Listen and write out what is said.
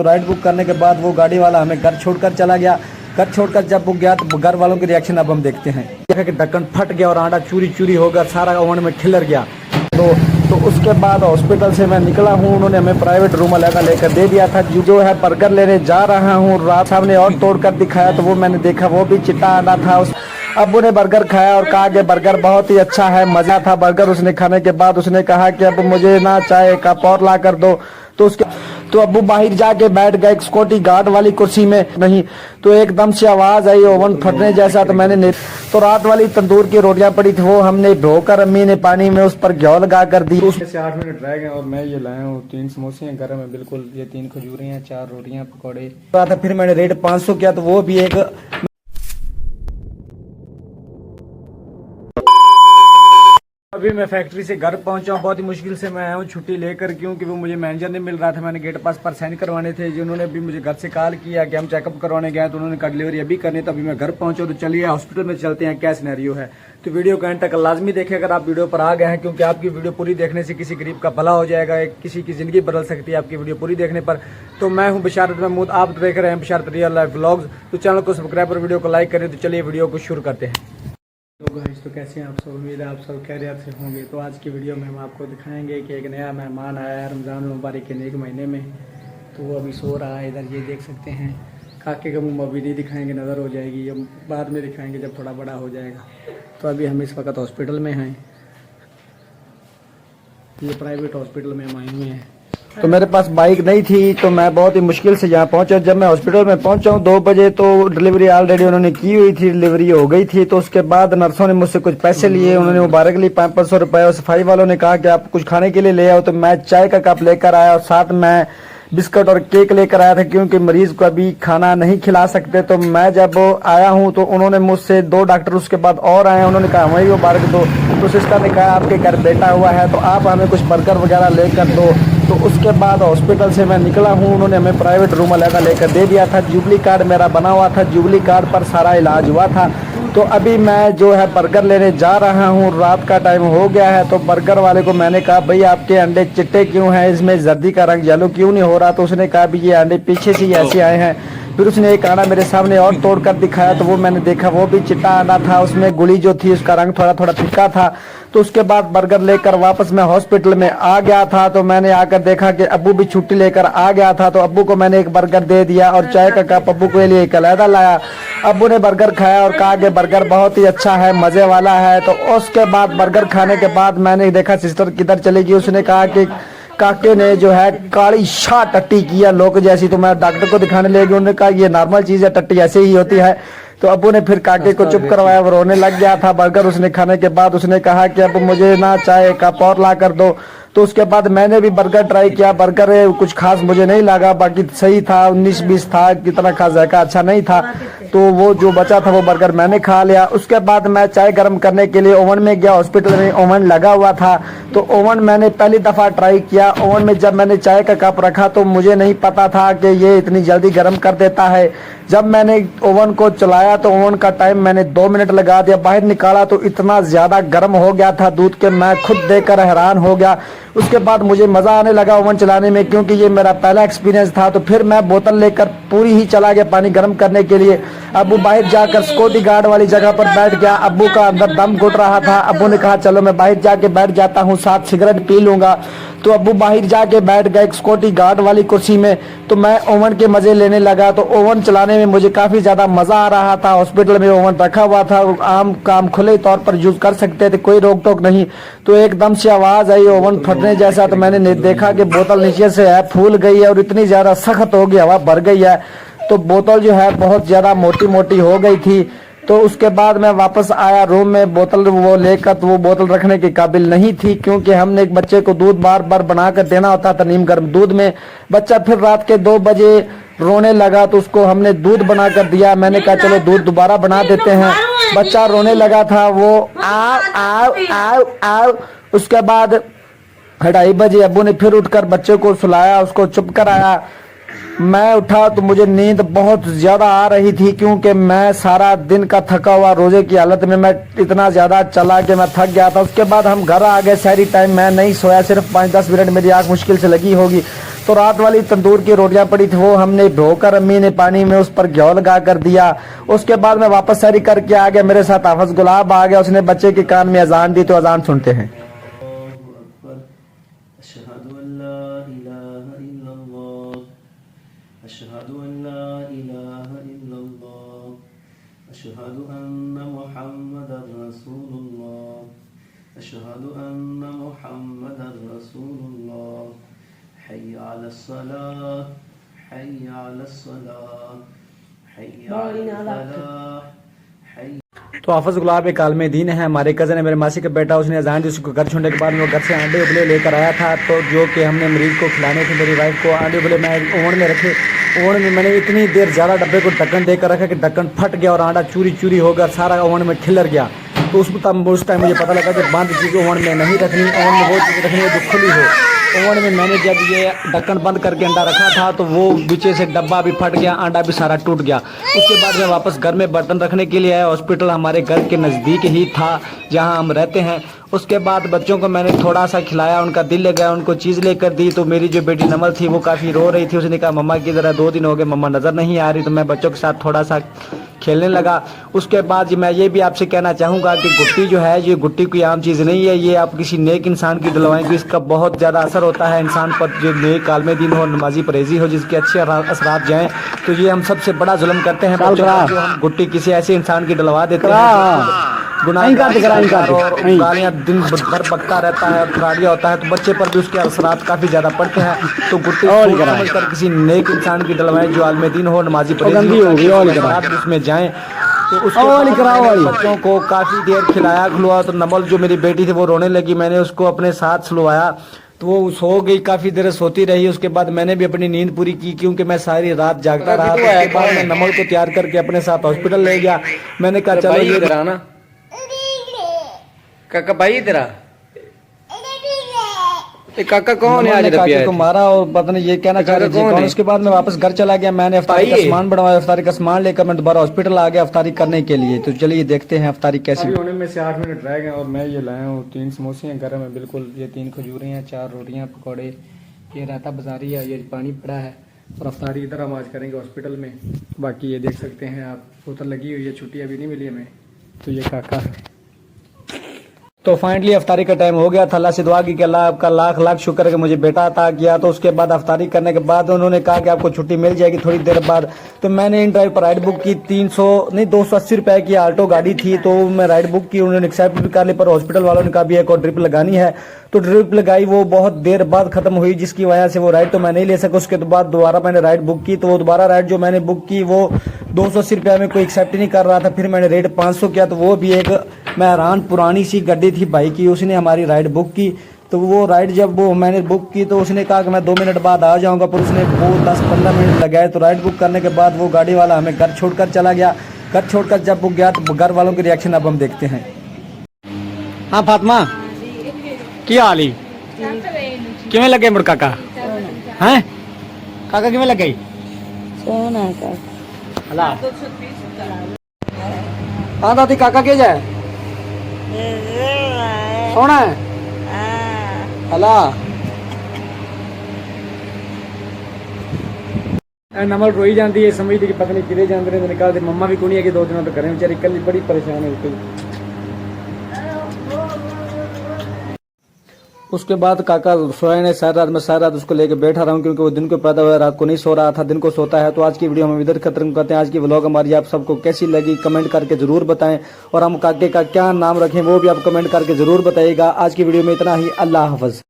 तो ride book करने के बाद वो गाड़ी वाला हमें घर छोड़कर चला गया। घर छोड़कर जब वो गया तो घर वालों के रिएक्शन अब हम देखते हैं। देखा कि ढक्कन फट गया और आटा चूरी चूरी होकर सारा ओवन में खिलर गया। तो उसके बाद हॉस्पिटल से मैं निकला हूँ, उन्होंने हमें प्राइवेट रूम अलग लेकर दे दिया था। जो है बर्गर लेने जा रहा हूँ, रात साहब ने और तोड़ कर दिखाया तो वो मैंने देखा, वो भी चिट्टा आना था। उस अब्बू ने बर्गर खाया और कहा कि बर्गर बहुत ही अच्छा है, मजा था बर्गर। उसने खाने के बाद उसने कहा कि अब मुझे ना चाय कप और ला कर दो। तो अब्बू बाहर जाके बैठ गए सिक्योरिटी गार्ड वाली कुर्सी में। नहीं तो एकदम से आवाज आई ओवन फटने जैसा। तो मैंने तो रात वाली तंदूर की रोटियां पड़ी थी, वो हमने धोकर अम्मी ने पानी में उस पर घ्यो लगा कर दी। उसमें से 8 मिनट रह गए और मैं ये लाया हूँ 3 समोसे हैं गर्म है बिल्कुल, ये 3 खजूरें हैं, 4 रोटियां पकौड़े। फिर मैंने रेट 500 किया तो वो भी एक। अभी मैं फैक्ट्री से घर पहुंचा हूँ, बहुत ही मुश्किल से मैं आया हूँ छुट्टी लेकर, क्योंकि वो मुझे मैनेजर नहीं मिल रहा था। मैंने गेट पास पर साइन करवाने थे, जिन्होंने भी मुझे घर से कॉल किया कि हम चेकअप करवाने गए तो उन्होंने कहा डिलीवरी अभी करनी। तो अभी मैं घर पहुंचा, तो चलिए हॉस्पिटल में चलते हैं क्या सिनेरियो है। तो वीडियो को एंड तक लाजमी देखें अगर आप वीडियो पर आ गए हैं, क्योंकि आपकी वीडियो पूरी देखने से किसी गरीब का भला हो जाएगा, किसी की जिंदगी बदल सकती है आपकी वीडियो पूरी देखने पर। तो मैं हूँ बिशारत महमूद, आप देख रहे हैं बिशारत रियल लाइफ व्लॉग्स। तो चैनल को सब्सक्राइब और वीडियो को लाइक करें। तो चलिए वीडियो को शुरू करते हैं। तो गाइस, तो कैसे हैं आप सब, उम्मीद है आप सब खैरियत से होंगे। तो आज की वीडियो में हम आपको दिखाएंगे कि एक नया मेहमान आया है रमज़ान मुबारक के नेक महीने में। तो वो अभी सो रहा है, इधर ये देख सकते हैं। काके का मुँह अभी नहीं दिखाएंगे, नज़र हो जाएगी, हम बाद में दिखाएंगे जब थोड़ा बड़ा हो जाएगा। तो अभी हम इस वक्त हॉस्पिटल में हैं, ये प्राइवेट हॉस्पिटल में हम आए हुए हैं। तो मेरे पास बाइक नहीं थी, तो मैं बहुत ही मुश्किल से यहाँ पहुंचा। जब मैं हॉस्पिटल में पहुंचा हूँ 2 बजे, तो डिलीवरी ऑलरेडी उन्होंने की हुई थी, डिलीवरी हो गई थी। तो उसके बाद नर्सों ने मुझसे कुछ पैसे लिए, उन्होंने मुबारक ली 500 रुपए। और सफाई वालों ने कहा कि आप कुछ खाने के लिए ले आओ। तो मैं चाय का कप लेकर आया और साथ में बिस्कुट और केक लेकर आया था, क्योंकि मरीज को अभी खाना नहीं खिला सकते। तो मैं जब आया हूँ तो उन्होंने मुझसे 2 डॉक्टर उसके बाद और आए, उन्होंने कहा हमें मुबारक दो। तो सिस्टर ने कहा आपके घर बेटा हुआ है तो आप हमें कुछ बर्गर वगैरह लेकर दो। तो उसके बाद हॉस्पिटल से मैं निकला हूँ, उन्होंने हमें प्राइवेट रूम अलग लेकर दे दिया था। जुबली कार्ड मेरा बना हुआ था, जुबली कार्ड पर सारा इलाज हुआ था। तो अभी मैं जो है बर्गर लेने जा रहा हूँ, रात का टाइम हो गया है। तो बर्गर वाले को मैंने कहा भाई आपके अंडे चिट्टे क्यों हैं, इसमें जर्दी का रंग येलो क्यों नहीं हो रहा। तो उसने कहा भी ये अंडे पीछे से ही ऐसे आए हैं। फिर उसने एक अंडा मेरे सामने और तोड़ कर दिखाया, तो वो मैंने देखा, वो भी चिट्टा अंडा था, उसमें गुली जो थी उसका रंग थोड़ा थोड़ा फिक्का था। तो उसके बाद बर्गर लेकर वापस मैं हॉस्पिटल में आ गया था। तो मैंने आकर देखा कि अब्बू भी छुट्टी लेकर आ गया था। तो अब्बू को मैंने एक बर्गर दे दिया और चाय का कप अब्बू के लिए एक अलहदा लाया। अब्बू ने बर्गर खाया और कहा कि बर्गर बहुत ही अच्छा है, मजे वाला है। तो उसके बाद बर्गर खाने के बाद मैंने देखा सिस्टर किधर चली गई। उसने कहा कि काके ने जो है काली शाह टट्टी किया लोग जैसी। तो मैं डॉक्टर को दिखाने ले गई, उन्होंने कहा ये नॉर्मल चीज है, टट्टी ऐसे ही होती है। तो अब्बू ने फिर काके को चुप करवाया, वो रोने लग गया था। बर्गर उसने खाने के बाद उसने कहा कि अब मुझे ना चाय कप और ला कर दो। तो उसके बाद मैंने भी बर्गर ट्राई किया, बर्गर कुछ खास मुझे नहीं लगा, बाकी सही था, 19-20 था, कितना खास जायका अच्छा नहीं था। तो वो जो बचा था वो बर्गर मैंने खा लिया। उसके बाद मैं चाय गर्म करने के लिए ओवन में गया, हॉस्पिटल में ओवन लगा हुआ था। तो ओवन मैंने पहली दफा ट्राई किया। ओवन में जब मैंने चाय का कप रखा तो मुझे नहीं पता था कि ये इतनी जल्दी गर्म कर देता है। जब मैंने ओवन को चलाया तो ओवन का टाइम मैंने 2 मिनट लगा दिया, बाहर निकाला तो इतना ज्यादा गर्म हो गया था दूध के, मैं खुद देखकर हैरान हो गया। उसके बाद मुझे मजा आने लगा ओवन चलाने में, क्योंकि ये मेरा पहला एक्सपीरियंस था। तो फिर मैं बोतल लेकर पूरी ही चला गया पानी गर्म करने के लिए। अब्बू बाहर जाकर सिक्योरिटी गार्ड वाली जगह पर बैठ गया, अब्बू का अंदर दम घुट रहा था। अब्बू ने कहा चलो मैं बाहर जाके बैठ जाता हूँ, साथ सिगरेट पी लूंगा। तो अब्बू बाहर जाके बैठ गए सिक्योरिटी गार्ड वाली कुर्सी में। तो मैं ओवन के मजे लेने लगा। तो ओवन चलाने में मुझे काफी ज्यादा मजा आ रहा था। हॉस्पिटल में ओवन रखा हुआ था, आम काम खुले तौर पर यूज कर सकते थे, कोई रोक टोक नहीं। तो एकदम से आवाज आई ओवन फटने जैसा। तो मैंने देखा कि बोतल नीचे से है फूल गई है और इतनी ज्यादा सख्त हो गई, हवा भर गई है। तो बोतल जो है बहुत ज्यादा मोटी मोटी हो गई थी। तो उसके बाद मैं वापस आया रूम में, बोतल वो लेकर, तो वो बोतल रखने के काबिल नहीं थी, क्योंकि हमने एक बच्चे को दूध बार बार बनाकर देना होता था नीम गर्म दूध में। बच्चा फिर रात के 2 बजे रोने लगा, तो उसको हमने दूध बनाकर दिया। मैंने कहा चलो दूध दोबारा बना देते हैं। बच्चा रोने लगा था, वो आओ आओ आओ आओ। उसके बाद 2:30 बजे अब्बू ने फिर उठकर बच्चे को सुलाया, उसको चुप कराया। मैं उठा तो मुझे नींद बहुत ज्यादा आ रही थी, क्योंकि मैं सारा दिन का थका हुआ रोजे की हालत में मैं इतना ज्यादा चला कि मैं थक गया था। उसके बाद हम घर आ गए, शहरी टाइम मैं नहीं सोया, सिर्फ 5-10 मिनट मेरी आंख मुश्किल से लगी होगी। तो रात वाली तंदूर की रोटियां पड़ी थी, वो हमने धोकर अम्मी ने पानी में उस पर घ्यो लगा कर दिया। उसके बाद मैं वापस सैरी करके आ गया, मेरे साथ हाफिज गुलाब आ गया, उसने बच्चे के कान में अजान दी। तो अजान सुनते हैं। अशहदु अन्ना मुहम्मदर रसूलुल्लाह, अशहदु अन्ना मुहम्मदर रसूलुल्लाह, हय्या अलस सलाह, हय्या अलस सलाह, हय्या अलल फलाह। तो हाफिज गुलाब एक आलम दीन है, हमारे कज़न है, मेरे मासी का बेटा। उसने अजान दी, उसको घर छोड़ने के बाद वो घर से अंडे उबले लेकर आया था, तो जो कि हमने मरीज को खिलाने थे। मेरी वाइफ को अंडे उबले मैं ओवन में रखे, ओवन में मैंने इतनी देर ज़्यादा डब्बे को ढक्कन देकर रखा कि ढक्कन फट गया और आंडा चूरी चूरी हो गया, सारा ओवन में खिलर गया। तो उस टाइम मुझे पता लगा कि बंद चीज़ ओवन में नहीं रखनी, ओवन में वो चीज़ रखनी है जो खुली हो। ओवन में मैंने जब ये ढक्कन बंद करके अंडा रखा था तो वो पीछे से डब्बा भी फट गया, अंडा भी सारा टूट गया। उसके बाद मैं वापस घर में बर्तन रखने के लिए आया। हॉस्पिटल हमारे घर के नज़दीक ही था जहां हम रहते हैं। उसके बाद बच्चों को मैंने थोड़ा सा खिलाया, उनका दिल लग गया, उनको चीज़ लेकर दी। तो मेरी जो बेटी नमल थी वो काफ़ी रो रही थी, उसने कहा मम्मा की ज़रा 2 दिन हो गए मम्मा नज़र नहीं आ रही। तो मैं बच्चों के साथ थोड़ा सा खेलने लगा। उसके बाद मैं ये भी आपसे कहना चाहूँगा कि गुट्टी जो है, ये गुट्टी कोई आम चीज़ नहीं है, ये आप किसी नेक इंसान की डलवाएं कि इसका बहुत ज़्यादा असर होता है इंसान पर, जो नेक आलम दीन हो, नमाजी परहेजी हो, जिसके अच्छे असरात जाएँ। तो ये हम सबसे बड़ा जुल्म करते हैं जो हम गुट्टी किसी ऐसे इंसान की डलवा देते हैं। गालियाँ दिन भर बकता रहता है और खराड़िया होता है, तो बच्चे पर भी उसके असरात काफ़ी ज़्यादा पड़ते हैं। तो गुट्टी समझकर किसी नेक इंसान की डलवाएं जो आलम दीन हो, नमाजी परहेजी हो, उसमें जाएं। तो उसके बच्चों को काफ़ी देर खिलाया खिलवाया। तो नमल जो मेरी बेटी थी वो रोने लगी, मैंने उसको अपने साथ सुलवाया, तो वो सो गई, काफ़ी देर सोती रही। उसके बाद मैंने भी अपनी नींद पूरी की क्योंकि मैं सारी रात जागता रहा। उसके बाद मैं नमल को तैयार करके अपने साथ हॉस्पिटल ले गया। मैंने कहा चलो ये ना काका भाई तेरा काका कौन है? आज काके को मारा और पता नहीं ये कहना चाह रहे थे। उसके बाद मैं वापस घर चला गया, मैंने अफ्तारी का सामान बनवाया, अफ्तारी का सामान लेकर मैं दोबारा हॉस्पिटल आ गया अफ्तारी करने के लिए। तो चलिए देखते हैं अफ्तारी कैसी होने में से 8 मिनट रह गए और मैं ये लाया हूँ 3 समोसे हैं गर्म है बिल्कुल, ये 3 खजूरें हैं, 4 रोटियाँ पकौड़े, ये रायता बाजारी है, ये पानी पड़ा है और अफ्तारी इधर हम आज करेंगे हॉस्पिटल में। बाकी ये देख सकते हैं आप, बोतल लगी हुई है, छुट्टी अभी नहीं मिली हमें। तो ये काका है। तो फाइनली अफ्तारी का टाइम हो गया था। अल्लाह से दुआ की कि अल्लाह आपका लाख लाख शुक्र है कि मुझे बेटा अता किया। तो उसके बाद अफ्तारी करने के बाद उन्होंने कहा कि आपको छुट्टी मिल जाएगी थोड़ी देर बाद। तो मैंने इन ड्राइव पर राइड बुक की, 280 रुपए की आल्टो गाड़ी थी, तो मैं राइड बुक की, उन्होंने एक्सेप्ट भी कर ली। पर हॉस्पिटल वालों ने कहा भी एक और ड्रिप लगानी है, तो ड्रिप लगाई, वो बहुत देर बाद खत्म हुई, जिसकी वजह से वो राइड तो मैं नहीं ले सका। उसके बाद दोबारा मैंने राइड बुक की, तो वो दोबारा राइड जो मैंने बुक की वो 280 रुपये में कोई एक्सेप्ट नहीं कर रहा था। फिर मैंने रेट 500 किया, तो वो भी एक महरान पुरानी सी गड्डी थी भाई की, उसने हमारी राइड बुक की। तो वो राइड जब वो मैंने बुक की तो उसने कहा कि मैं 2 मिनट बाद आ जाऊंगा, पर उसने वो 10-15 मिनट लगाए। तो राइड बुक करने के बाद वो गाड़ी वाला हमें घर छोड़कर चला गया। घर छोड़कर जब बुक गया तो घर वालों के रिएक्शन अब हम देखते हैं। हाँ फातिमा की हाल ही किवें लगे मुड़ काका हैं? काका किवें लगे? सोना का हला हाँ दादी काका के जाए सोना है हला नमल रोई जाती है, समझती कि पता नहीं किधे जाते हैं। मैंने कहा मम्मा भी कोनी है कि 2 दिनों तो करें, बेचारी कल बड़ी परेशान है। उसके बाद काका सोया ने सारी रात, मैं सारी रात उसको लेके बैठा रहा हूँ क्योंकि वो दिन को पैदा हुआ, रात को नहीं सो रहा था, दिन को सोता है। तो आज की वीडियो हम इधर खत्म करते हैं। आज की व्लॉग हमारी आप सबको कैसी लगी कमेंट करके जरूर बताएं, और हम काके का क्या नाम रखें वो भी आप कमेंट करके जरूर बताइएगा। आज की वीडियो में इतना ही, अल्लाह हाफ़िज़।